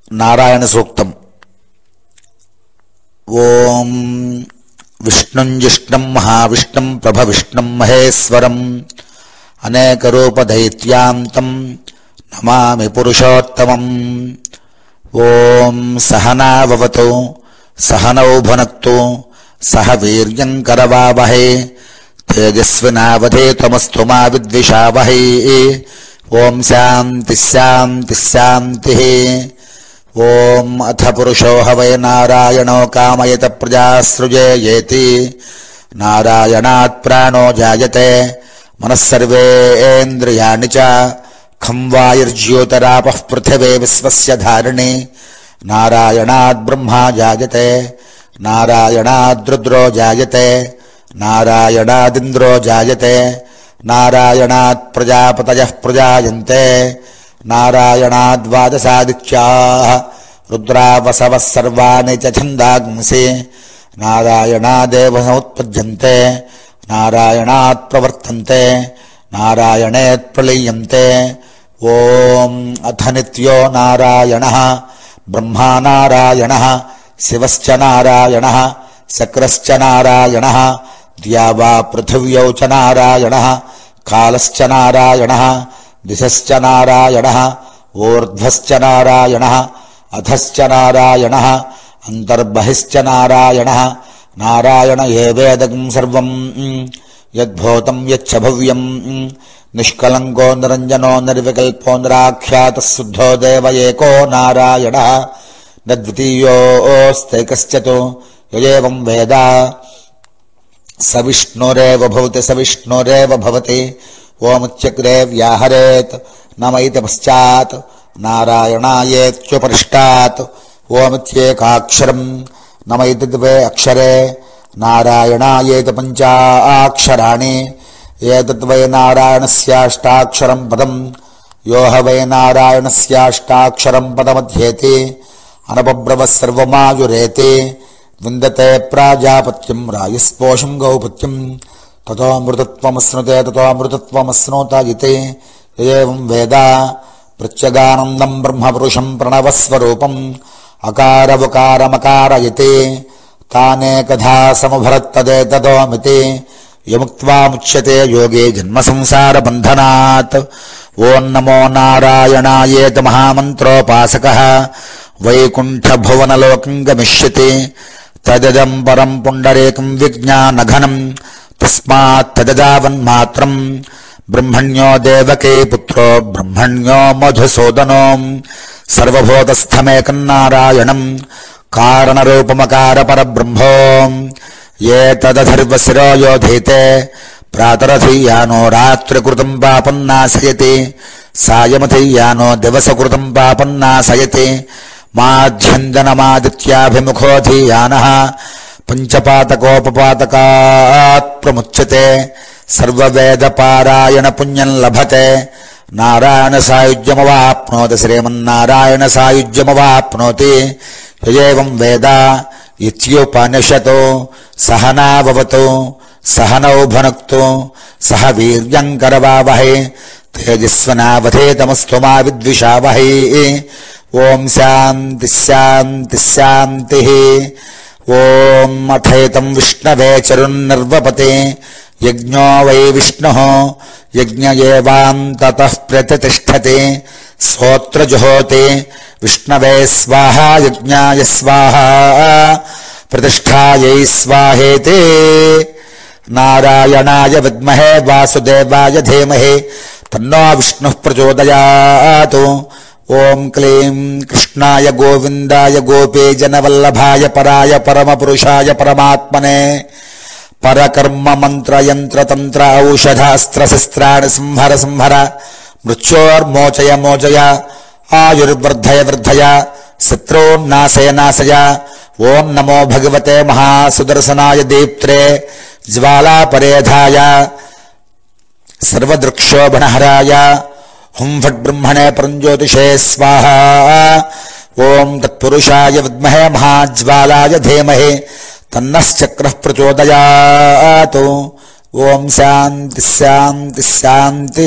నారాయణ సూక్తం. ఓం విష్ణుం జిష్ణం మహావిష్ణుం ప్రభవిష్ణుం మహేశ్వరం అనేకరూపదైత్యాంతం నమామి పురుషోత్తమం. ఓం సహనావవతు సహనౌ భునక్తు సహ వీర్యం కరవావహై తేజస్వినావధేతమస్తు మా విద్విషావహై. ఓం శాంతి శాంతి శాంతి. ఓం అథ పురుషో హవై నారాయణో కామయత ప్రజాసృజేయేతి. నారాయణాత్ ప్రాణో జాయతే మనస్సర్వేంద్రియాణి చ. ఖం వాయుర్జ్యోతిరాపః పృథివీ విశ్వస్య ధారిణి. నారాయణాద్ బ్రహ్మా జాయతే నారాయణాద్ రుద్రో జాయతే నారాయణాదింద్రో జాయతే నారాయణాత్ ప్రజాపతయః ప్రజాయంతే నారాయణాద్ ద్వాదశాదిత్యాః రుద్రావసవః సర్వాణి చ ఛందాంసి. నారాయణాదేవ సముత్పద్యంతే నారాయణాత్ ప్రవర్తంతే నారాయణేత్ ప్రలీయంతే. ఓం అథ నిత్యో నారాయణః బ్రహ్మా నారాయణః శివశ్చ నారాయణః శక్రశ్చ నారాయణః ద్యావా పృథివ్యౌ చ నారాయణః కాలశ్చ నారాయణః దిశశ్చ నారాయణః ఊర్ధ్వశ్చ నారాయణః అధశ్చ నారాయణః అంతర్బహిశ్చ నారాయణః. నారాయణ ఏవేదం సర్వం యద్భూతం యచ్చ భవ్యం నిష్కలంకో నిరంజనో నిర్వికల్పో నిరాఖ్యాత శుద్ధో దేవ ఏకో నారాయణః నద్వితీయోస్తైకశ్చతు యేవం వేద స విష్ణురేవ భవతి స విష్ణురేవ భవతి. ఓముచ్యగ్రే వ్యాహరేత్ నమైతి పశ్చాత్ నారాయణాయేత్యుపరిష్టాత్. ఓమిత్యేకాక్షరం నమైతి ద్వే అక్షరే నారాయణాయేతి పంచాక్షరాణి. ఏతద్వై నారాయణస్యాష్టాక్షరం పదం యో హ వై నారాయణస్యాష్టాక్షరం పదమధ్యేతి అనపబ్రవ సర్వమాయురేతి. విందతే ప్రాజాపత్యం రాయస్పోషం గౌపత్యం తతో అమృతత్వమశ్నుతే తతో అమృతత్వమశ్నోత ఇతి. ఏవం వేద ప్రత్యగానందం బ్రహ్మపురుషం ప్రణవస్వరూపం అకారవుకారమకారయతి. తానేకధా సముభరత్తదేతదోమితి యముక్త్వా ముచ్యతే యోగే జన్మ సంసార బంధనాత్. ఓం నమో నారాయణాయేతి మహామంత్రోపాసకః వైకుంఠ భువనలోకం గమిష్యతి. తదిదం పరం పుండరీకం విజ్ఞానఘనం తస్మాత్ తదదావన్మాత్రం. బ్రహ్మణ్యో దేవకీ పుత్రో బ్రహ్మణ్యో మధుసూదనో సర్వభూతస్థమేకం నారాయణం కారణరూపమకార పరబ్రహ్మో. ఏతదథర్వశిరో యోధీతే ప్రాతరథీయానో రాత్రికృతం పాపం నాశయతి సాయమథీయానో దివసకృతం పాపం నాశయతి. మాధ్యందనమాదిత్యాభిముఖోధీయానః పంచపాతకోపపాతకాత్ ప్రముచ్యతే. సర్వవేదపారాయణ పుణ్యం లభతే. నారాయణ సాయుజ్యమవాప్నోతి శ్రీమన్నారాయణ సాయుజ్యమవాప్నోతి. ఏవం వేద ఇత్యుపనిషతు. సహనావవతు సహనౌ భునక్తు సహ వీర్యం కరవావహై తేజస్వినావధేతమస్తు మా విద్విషావహై. ఓం శాంతి శాంతి శాంతి. ఓం అథైతం విష్ణవే చరున్నర్వపతే యజ్ఞో వై విష్ణుః యజ్ఞ ఏవాంతతః ప్రతిష్ఠతే. స్తోత్ర జుహోతి విష్ణవే స్వాహా యజ్ఞాయ స్వాహా ప్రతిష్ఠాయై స్వాహేతి. నారాయణాయ విద్మహే వాసుదేవాయ ధీమహి తన్నో విష్ణుః ప్రచోదయాత్. ఓం క్లీం కృష్ణాయ గోవిందాయ గోపీజనవల్లభాయ పరాయ పరమపురుషాయ పరమాత్మనే పరకర్మ మంత్ర యంత్ర తంత్ర ఔషధాస్త్ర శస్త్రాణి సంహర సంహర మృత్యోర్మోచయ మోచయ ఆయుర్వర్ధయ వర్ధయ శత్రూన్నాశయ నాశయ. ఓం నమో భగవతే మహాసుదర్శనాయ దీప్త్రే జ్వాలాపరేధాయ సర్వదృక్షోభణహరాయ. హుం ఫట్ బ్రహ్మణే పరంజ్యోతిషే స్వాహా. ఓం తత్పురుషాయ విద్మహే మహాజ్వాలాయ ధీమహి తన్నశ్చక్రః ప్రచోదయాత్. ఓం శాంతి శాంతి శాంతి.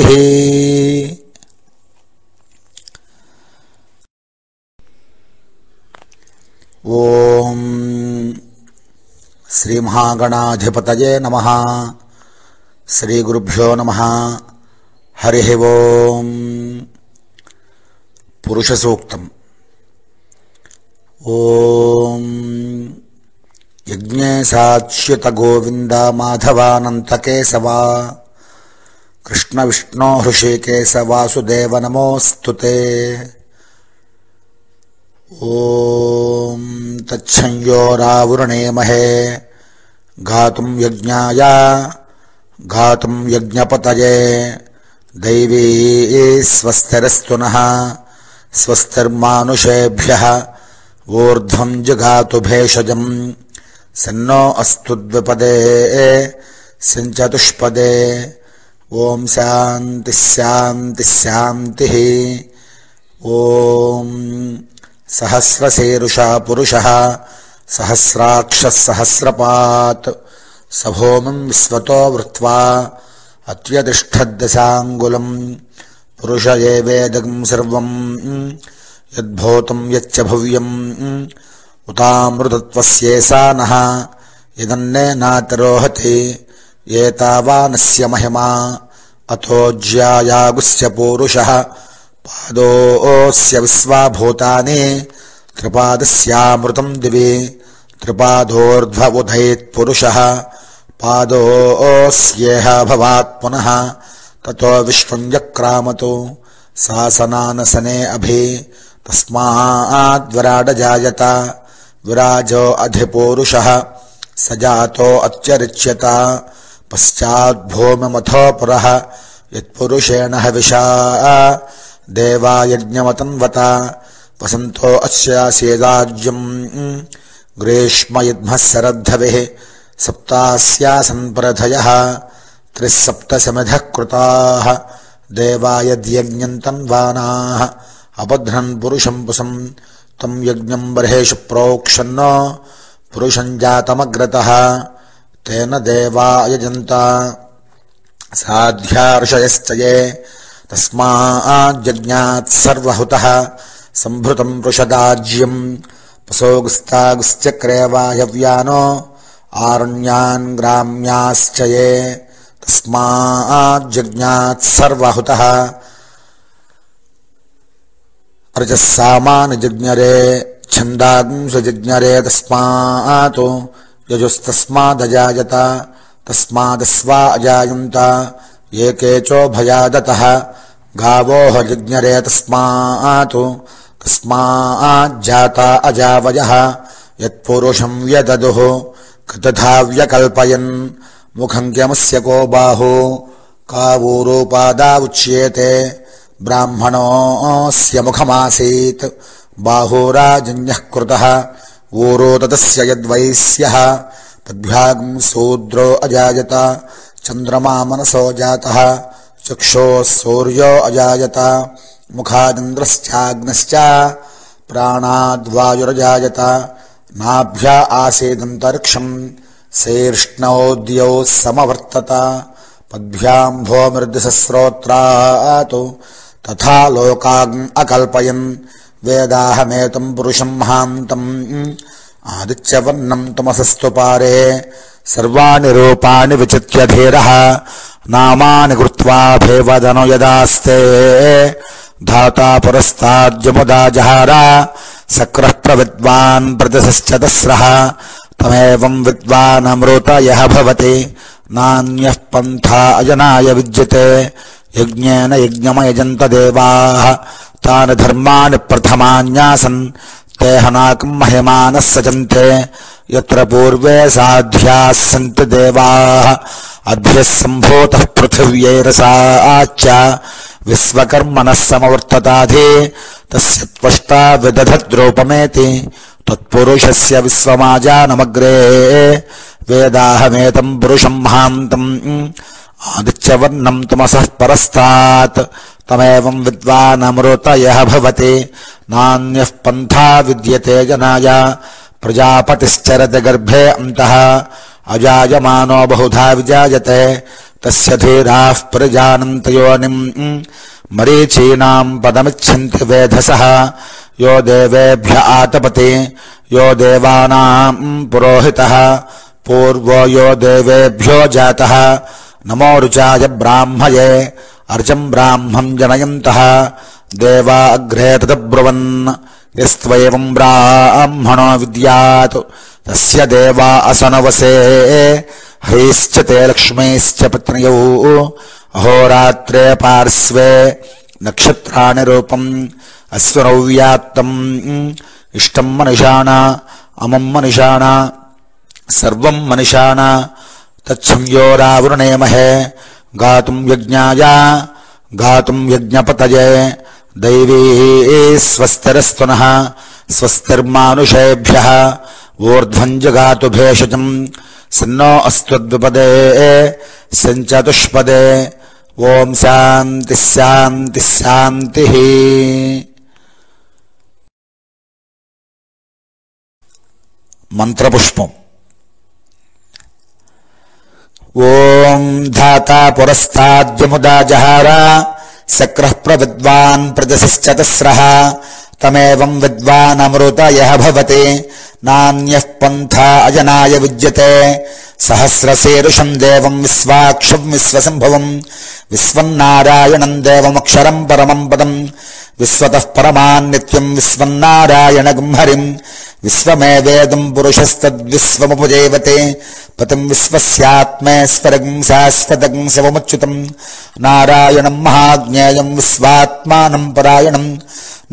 ఓం శ్రీ మహాగణాధిపతయే నమః. శ్రీ గురుభ్యో నమః. హరి ఓం. పురుష సూక్తం. ఓం యజ్ఞేశాచ్యుత గోవింద మాధవానంత కేశవ కృష్ణ విష్ణో హృషికేశ వాసుదేవ నమోస్తుతే. ఓం తచ్చంయోరావృణేమహే గాతుం యజ్ఞాయ గాతుం యజ్ఞపతయే దైవీ స్వస్తిరస్తు నః స్వస్తిర్మానుషేభ్యః ఊర్ధ్వం జగాతు భేషజం సన్నో అస్తు ద్విపదే సంచతుష్పదే. ఓం శాంతి శాంతి శాంతి. ఓం సహస్రశీర్షా పురుషః సహస్రాక్షః సహస్రపాత్ సభూమిం విశ్వతో వృత్వా అత్యతిష్ఠద్దశాంగులం. పురుష ఏవేదం సర్వం యద్భూతం యచ్చ భవ్యం ఉతామృతత్వస్యేషా నః యదన్నేనాతిరోహతి ఏతావానస్య మహిమా. అథోజ్యాయాగుస్య పూరుషః పాదోస్య విశ్వాభూతాని త్రిపాదస్యామృతం దివి త్రిపాదోర్ధ్వ ఉదయేత్ పురుషః పాదోస్యేహ భవాత్ పునః తతో విశ్వం జక్రామతు శాసనానసనే అభి తస్మాద్ జాయత విరాజో అధిపూరుషః సజాతో అత్యరిచ్యత పశ్చాద్భూమిమథో పురః యత్పురుషేణ హవిషా దేవాయజ్ఞమతన్వత వసంతో అస్యాసేదాజ్యం గ్రీష్మయుధ్మః శరద్ధవిః సప్తాస్యాసన్ పరధయః త్రిసప్తశమిధః కృతాః దేవాయద్యజ్ఞం తన్వానాః అబధ్నన్ పురుషం పుసం తం యజ్ఞం బర్హేషు ప్రోక్షన్నో పురుషం జాతమగ్రతః తేన దేవా యజంత సాధ్యార్షయశ్చ యే తస్మాజ్జజ్ఞాత్ సర్వహుతః సంభృతం పృషదాజ్యం పశోగుస్తాగుశ్చక్రే వాయవ్యానో ఆరణ్యాన్ గ్రామ్యాశ్చ యే తస్మాజ్జజ్ఞాత్ సర్వహుతః. రజస్సామాని జజ్ఞరే ఛందాంసు జజ్ఞరే తస్మాత్ యజుస్తస్మాదజాయత తస్మాదస్వా అజాయంత ఏకేచో భయాదతః గావోః జజ్ఞరే తస్మాత్ తస్మాజ్జాతా అజావయః యత్పురుషం వ్యదదుః కతథా వ్యకల్పయన్ ముఖం క్యమస్య కో బాహు కావూరూపాదా ఉచ్యేతే బ్రాహ్మణోస్య ముఖమాసీత్ బాహురాజన్యః కృతః ఊరో తతస్య యద్వైశ్యః పద్భ్యాగం శూద్రో అజాయత చంద్రమా మనసో జాతః చక్షోః సూర్యో అజాయత ముఖాదింద్రశ్చాగ్నశ్చ ప్రాణాద్వాయురజాయత నాభ్యా ఆసీదంతరిక్షం శీర్ష్ణోద్యౌ సమవర్తత పద్భ్యాం భూమిర్దిశస్రోత్రాత్ తథా లోకాన్ అకల్పయన్ వేదాహమేతం పురుషం మహాంతం ఆదిత్యవర్ణం తమసస్తు పారే సర్వాణి రూపాణి విచిత్య ధీరః నామాని కృత్వా భేవదను యదాస్తే ధాతా పురస్తాద్యముదా జహార సక్రః ప్రవిద్వాన్ ప్రతిశ్చతస్రః తమేవం విద్వానమృత యః భవతి నాన్యః పంథా అజనాయ విద్యతే. యజ్ఞేన యజ్ఞమయజంత దేవాః తాని ధర్మాణి ప్రథమాన్యాసన్ తేహనాకం మహిమానః సజంతే యత్ర పూర్వే సాధ్యాः సంతి దేవాః అభ్యः సంభూతః పృథివ్యైరసాచ్చ విశ్వకర్మణः సమవర్తతాధి తస్య త్వష్టా విదధద్రూపమేతి తత్పురుషస్య విశ్వమాజానమగ్రే వేదాహమేతం పురుషం మహాంతం ఆదిత్యవర్ణం తమసః పరస్తాత్ తమేవం విద్వానమృత యః భవతి నాన్యః పంథా విద్యతే జనాయ ప్రజాపతిశ్చరతి గర్భే అంతః అజాయమానో బహుధా విజాయతే తస్య ధీరాః ప్రజానంత యోనిం మరీచీనాం పదమిచ్ఛन्ति వేధసః यो देवेभ्य आतपति यो देवानां पुरोहितः पूर्वो यो देवेभ्यो जातः नमो रुचाय ब्राह्मये अर्चं ब्राह्मं जनयन्तः देवा अग्रे तदब्रुवन् यस्त्वैवं ब्राह्मणो विद्यात् तस्य देवा असनवसे हरिश्च ते लक्ष्मीश्च पत्न्यौ अहोरात्रे पार्श्वे नक्षत्राणि रूपम् अश्विनौ व्यात्तम् इष्टं मनिषाण अमं मनिषाण सर्वं मनिषाण तच्छंयोरावृणेमहे गातुं यज्ञाय गातुं यज्ञपतये दैवी स्वस्तिरस्तु नः स्वस्तिर्मानुषेभ्यः ऊर्ध्वं जगातु भेषजम् सन्नो अस्त्वद्विपदे सञ्चतुष्पदे ओम शांति शांति शांति। मंत्रपुष्पम। ओम धाता पुरस्ताद्यमुदा जहारा सक्रः प्रविद्वान् प्रजसश्चतस्रः तमेवं विद्वान् अमृत यः भवति नान्यः पन्था अजनाय विद्यते सहस्रशीर्षं देवं विश्वाक्षं विश्वसंभवं विश्वन्नारायणं देवमक्षरं परमं पदं विश्वतः परमान् नित्यं विश्वन्नारायणगं हरिं विश्वमेवेदं पुरुषस्तद्विश्वमुपजीवते पतिं विश्वस्यात्मेश्वरं शाश्वतं शिवमुच्युतं नारायणं महाज्ञेयं विश्वात्मानं परायणं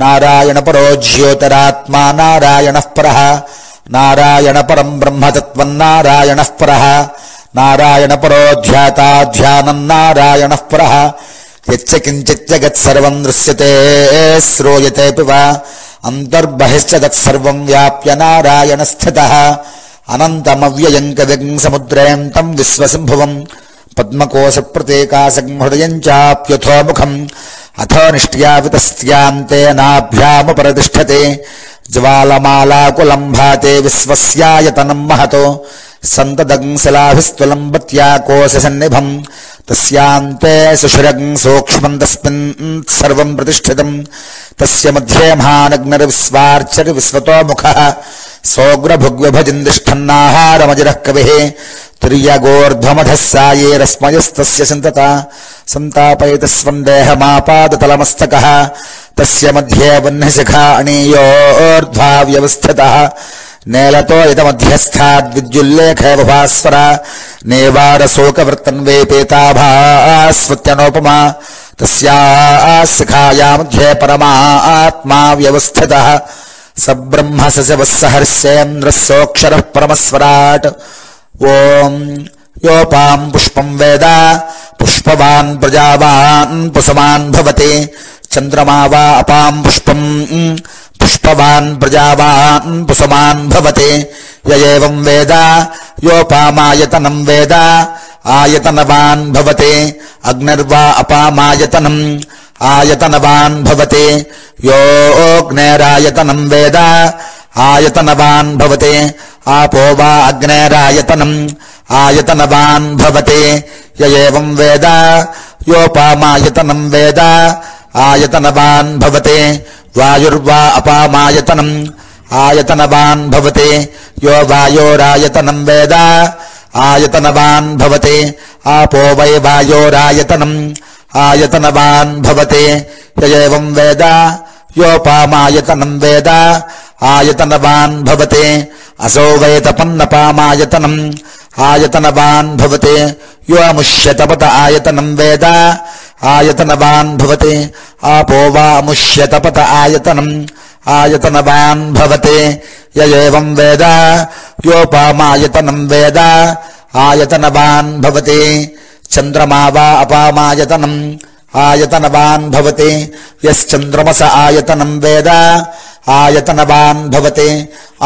नारायणपरो ज्योतिरात्मा नारायणः परः नारायण परं ब्रह्म तत्त्वन्नारायणः परः नारायण परो ध्याता ध्यानं नारायणः परः यच्च किञ्चित् जगत्सर्वं दृश्यते श्रूयतेऽपि वा अन्तर्बहिश्च तत्सर्वं व्याप्य नारायणस्थितः अनन्तमव्ययं कविं समुद्रेऽन्तं विश्वसंभवं पद्मकोशप्रतीकासं हृदयं चाप्यथोमुखम् अथो निष्ट्यावितस्त्यान्ते नाभ्यामुपरतिष्ठते ज्वालमालाकुलं भाते विश्वस्यायतनं महतो सन्ततं शिलाभिस्तुलं बत्या कोशसन्निभं तस्यान्ते सुषिरं सूक्ष्मं तस्मिन् सर्वं प्रतिष्ठितं तस्य मध्ये महानग्निर्विश्वार्चर्विश्वतो मुखः सोग्रभुग्विभजन् तिष्ठन्नाहारमजिरः कविः तिर्यगोर्ध्वमधः सायेरस्मयस्तस्य सन्तता सन्तापयितस्वं देहमापादतलमस्तकः तस्य मध्ये वह्निशिखा अणीयोर्ध्वा व्यवस्थितः नेलतो यतमध्यस्थाद्विद्युल्लेखे भास्वर नेवारशोकवृत्तन्वे पेताभास्वत्यनोपमा तस्याः शिखाया मध्ये परमात्मा व्यवस्थितः स ब्रह्म स शिवः सहर्षेन्द्रः सोऽक्षरः परमस्वराट् ओम योपां पुष्पं वेद पुष्पवान् प्रजावान् पुष्पवान् भवति चंद्रमा वा अपां पुष्पं पुष्पवान् प्रजावान् पुष्पवान् भवति य एवं वेद योपामायतनं वेद आयतनवान् भवति अग्निर्वा अपामायतनम् आयतनवान् भवति योऽग्नेरायतनं वेद आयतनवान् भवति आपो वा अग्नेरायतनम् आयतनवान् भवति य एवं वेद योपामायतनं वेद आयतनवान् भवति वायुर्वा अपामायतनम् आयतनवान् भवति यो वायोरायतनं वेद आयतनवान् भवति आपो वै वायोरायतनम् आयतनवान् भवति य एवं वेद योपामायतनं वेद आयतनवान् भवति असो वै तपन्नपामायतनम् आयतनवान् भवति यो अमुष्यतपत आयतनं वेद आयतनवान् भवति आपो वा अमुष्यतपत आयतनम् आयतनवान् भवति य एवं वेद योपामायतनं वेद आयतनवान् भवति चन्द्रमा वा अपामायतनम् आयतनवान् भवति यश्चन्द्रमस आयतनं वेद आयतनवान् भवति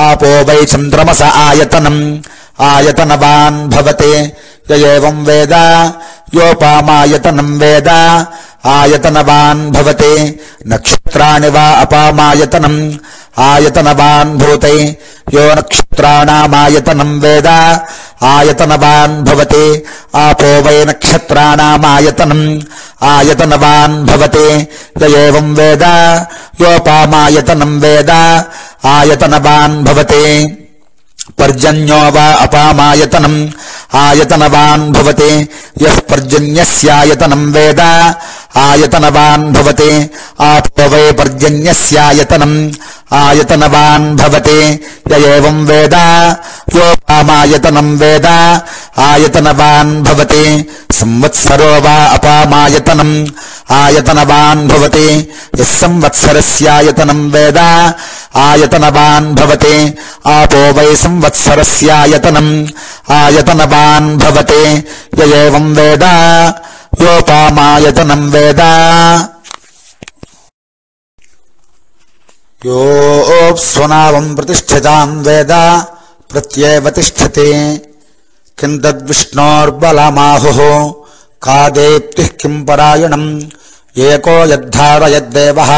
आपो वै चन्द्रमस आयतनम् आयतनवान् भवति य एवं वेद योपामायतनं वेद आयतनवान् भवति नक्षत्राणि वा अपामायतनम् ఆయతనవాన్ భూతే యో నక్షత్రాణామాయతనం వేద ఆయతనవాన్ భవతి ఆపో వై నక్షత్రాణామాయతనం ఆయతనవాన్ భవతి య ఏవం వేద యోపామాయతనం వేద ఆయతనవాన్ భవతి పర్జన్యో వా అపామాయతనం ఆయతనవాన్ భవతి యః పర్జన్యస్యాయతనం వేద ఆయతనవాన్ భవతి ఆపో వై పర్జన్యస్యాయతనం ఆయతనవాన్ భవతి య ఏవం వేద యోపామాయతనం వేద ఆయతనవాన్ భవతి సంవత్సరో వా అపామాయతనం ఆయతనవాన్ భవతి యః సంవత్సరస్యాయతనం వేద ఆయతనవాన్ భవతి ఆపో వై సంవత్సరస్యాయతనం ఆయతనవాన్ భవతి య ఏవం వేద యోపామాయతనం వేద యోప్స్వనావం ప్రతిష్ఠితాం వేద ప్రత్యేవ తిష్ఠతి కిం తద్విష్ణోర్బలమాహుః కా దేప్తిః కిం పరాయణం ఏకో యద్ధారయద్దేవః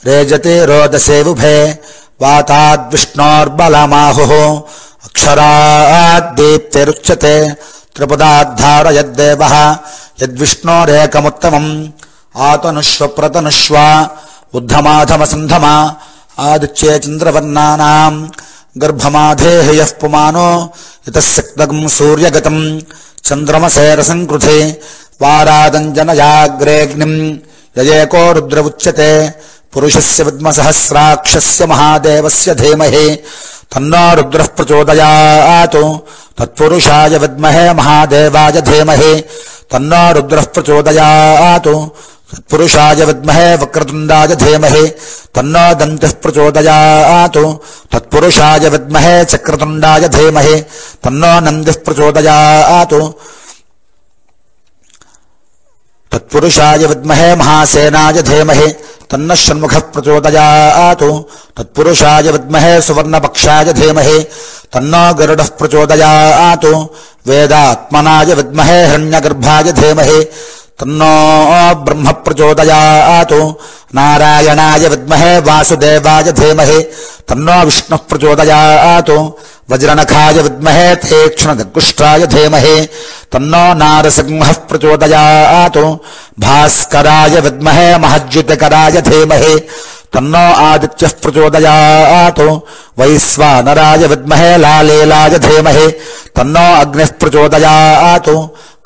రేజతే రోదసేవుభే వాతాద్విష్ణోర్బలమాహుః అక్షరాద్దీప్తిరుచ్యతే త్రిపదాద్ధారయద్దేవః యద్విష్ణోరేకముత్తమం ఆతనుష్వ ప్రతనుష్వ ఉద్ధమాధమసంధమ ఆదిత్యే చంద్రవర్ణానాం గర్భమాధేః యః పుమానో ఇతశక్తగం సూర్యగతం చంద్రమసేరసంకృతే వారాదంజనయాగ్రేగ్నిం యయేకో రుద్ర ఉచ్యతే పురుషస్య విద్మసహస్రాక్షస్య మహాదేవస్య ధీమహి తన్నో రుద్రః ప్రచోదయాత్ తత్పురుషాయ విద్మహే మహాదేవాయ ధీమహి తన్నో రుద్రః ప్రచోదయాత్ తత్పురుషాయ విద్మహే వక్రతుండాయ ధీమహి తన్నో దంతిః ప్రచోదయాత్ తత్పురుషాయ విద్మహే చక్రతుండాయ ధీమహి తన్నో నందిః ప్రచోదయాత్ తత్పురుషాయ విద్మహే మహాసేనాయ ధీమహి తన్నః షణ్ముఖః ప్రచోదయాత్ తత్పురుషాయ విద్మహే సువర్ణపక్షాయ ధీమహి తన్నో గరుడః ప్రచోదయాత్ వేదాత్మనాయ విద్మహే హిరణ్యగర్భాయ ధీమహి తన్నో బ్రహ్మ ప్రచోదయాత్ నారాయణాయ విద్మహే వాసుదేవాయ ధీమహి తన్నో విష్ణుః ప్రచోదయాత్ వజ్రనఖాయ విద్మహే తీక్ష్ణగర్గుష్టాయ ధీమహి తన్నో నారసింహః ప్రచోదయాత్ భాస్కరాయ విద్మహే మహజ్యుతికరాయ ధీమహి తన్నో ఆదిత్యః ప్రచోదయాత్ వైశ్వానరాయ విద్మహే లాలేలాయ ధీమహి తన్నో అగ్నిః ప్రచోదయాత్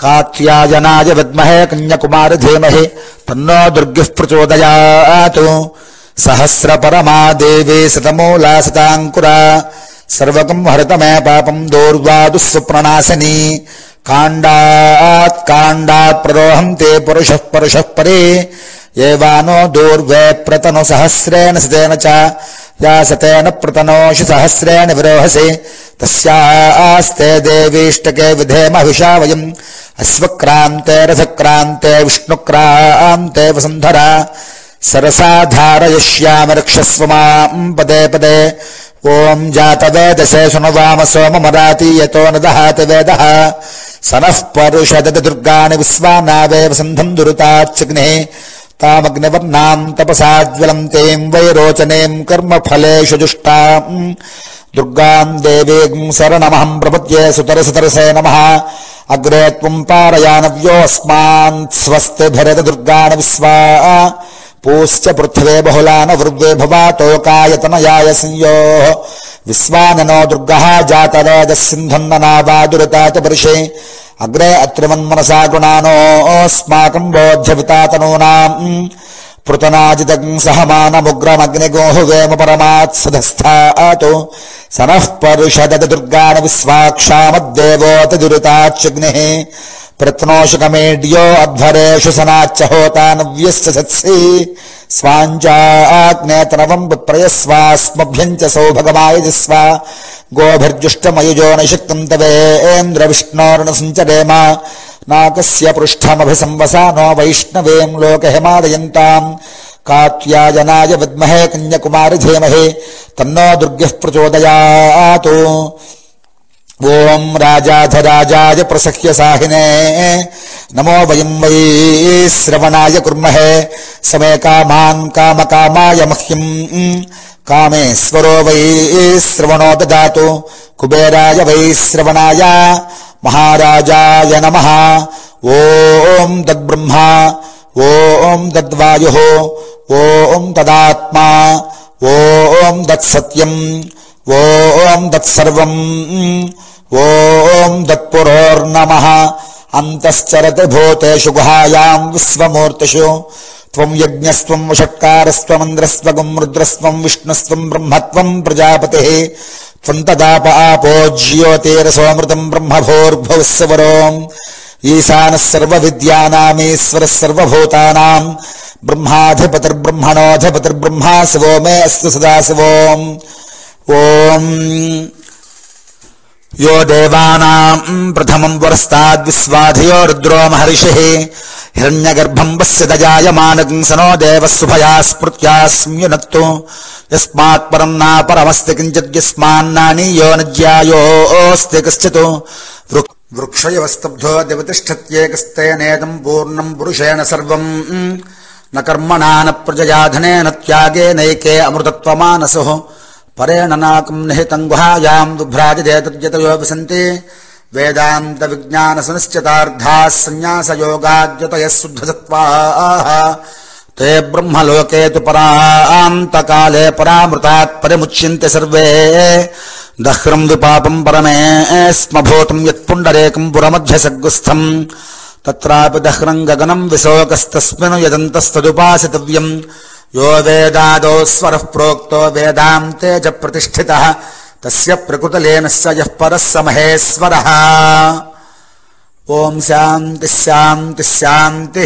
కాత్యాయనాయ విద్మహే కన్యాకుమారి ధీమహి తన్నో దుర్గిః ప్రచోదయాత్ సహస్రపరమా దేవీ శతమూలా శతాంకురా సర్వకం హరితమే పాపం దౌర్వాదుస్వప్రణాశిని కాండాత్ కాండాత్ ప్రరోహంతే పురుషః పరుషః పరే ఏవానో దూర్వే ప్రతను సహస్రేణ శతేన చ యా శతేన ప్రతనోషి సహస్రేణ విరోహసి తస్యాస్తే దేవీష్టకే విధేమ హవిషా వయం అశ్వక్రాంతే రథక్రాంతే విష్ణుక్రాంతే వసుంధరా సరసాధారయష్యామి రక్షస్వమాం పదే పదే ఓం జాతవేదసే శృణువామ సోమమరాతీయతో న దహాతి వేదః సనః పరుషదతి దుర్గాణి విశ్వానావేవ సంధం దురితాచ్ఛగ్నిః తామగ్నివర్ణాం తపసాజ్వలంతేం వైరోచనేం కర్మఫలేషు జుష్టాం దుర్గాం దేవీం శరణమహం ప్రపద్యే సుతరసుతరసే నమః అగ్రే త్వం పారయానవ్యోऽస్మాన్ స్వస్తిభిరతి దుర్గాణి విశ్వా పూశ్చ పృథ్వే బహుళాన వృవ్వే భవాతోకాయతనయాయ సంయోః విశ్వాననో దుర్గః జాతవేదస్సింధన్ననావాదురితాచ పరుషే అగ్రే అత్రిమన్మనసా గుణానోऽస్మాకం బోధ్యవితాతనూనాం పృతనాజితం సహమానముగ్రమగ్నిగోహువేమ పరమాత్సధస్థాతు సనః పరుషదతి దుర్గాణి విశ్వాక్షామద్దేవోతి దురితాచ్ఛగ్నిః ప్రత్నోషకమేడ్యో అధ్వరేషు సనాచ్చ హోతానవ్యశ్చ సత్సి స్వాంచాగ్నేతనవం విప్రయస్వాస్మభ్యం చ సౌభగమాయజస్వ గోభిర్జుష్టమయుజో నైషక్తం తవేంద్ర విష్ణోర్ణ సంచరేమ నాకస్య పృష్ఠమభిసంవసానో వైష్ణవేం లోకహిమాదయంతాం కాత్యాయనాయ విద్మహే కన్యాకుమారి ధీమహి తన్నో దుర్గః ప్రచోదయాత్ ఓం రాజాధరాజాయ ప్రసహ్య సాహినే నమో వయం వై శ్రవణాయ కుర్మహే సమే కామాన్ కామకామాయ మహ్యం కామేశ్వరో వై శ్రవణో దదాతు కుబేరాయ వై శ్రవణాయ మహారాజాయ నమః. ఓం తద్బ్రహ్మా ఓం తద్వాయుః ఓం తదాత్మా ఓం తత్సత్యం ఓం తత్సర్వం ఓం తత్పురోర్నమః. అంతశ్చరతి భూతేషు గుహాయాం విశ్వమూర్తిషు త్వం యజ్ఞస్త్వం వషట్కారస్త్వమంద్రస్త్వగం రుద్రస్త్వం విష్ణుస్త్వం బ్రహ్మత్వం ప్రజాపతిః త్వం తదాప ఆపో జ్యోతిరసోమృతం బ్రహ్మభూర్భువస్సువరో ఈశానः సర్వవిద్యానామీశ్వరः సర్వభూతానాం బ్రహ్మాధిపతిర్బ్రహ్మణోధిపతిర్బ్రహ్మా శివో మే అస్తు సదాశివోం. ఓం యో దేవానాం ప్రథమం పురస్తాద్విశ్వాధియో రుద్రో మహర్షిః హిరణ్యగర్భం వస్య దజాయమానగం సనో దేవः సుభయా స్మృత్యా సంయునక్తు యస్మాత్ పరం నాపరమస్తి కించిత్ యస్మాన్నానీయో నజ్యాయోస్తి కశ్చిత్ వృక్షయవస్తబ్ధో దివతిష్ఠత్యేకస్తేనేదం పూర్ణం పురుషేణ సర్వం న కర్మణా న ప్రజయా ధనేన త్యాగేనైకే అమృతత్వమానసః పరేణ నాకం నిహితం గుహాయాం దుభ్రాజతే తద్యతయో విసంతి వేదాంత విజ్ఞాన సనిశ్చితార్థాః సన్యాసయోగాద్యతయః శుద్ధసత్వాః తే బ్రహ్మలోకే తు పరాంతకాలే పరామృతాత్ పరిముచ్యంతే సర్వే దహ్రం విపాపం పరమేస్మభూతం యత్పుండరేకం పురమధ్యసగ్గుస్థం తత్రాపి దహ్రం గగనం విశోకస్తస్మిన్ యదంతస్తదుపాసితవ్యం. యో వేదాదో స్వరః ప్రోక్తో వేదాంతే చ ప్రతిష్ఠితః తస్య ప్రకృతలేనస్య యః పరః స మహేశ్వరః. ఓం శాంతి శాంతి శాంతి.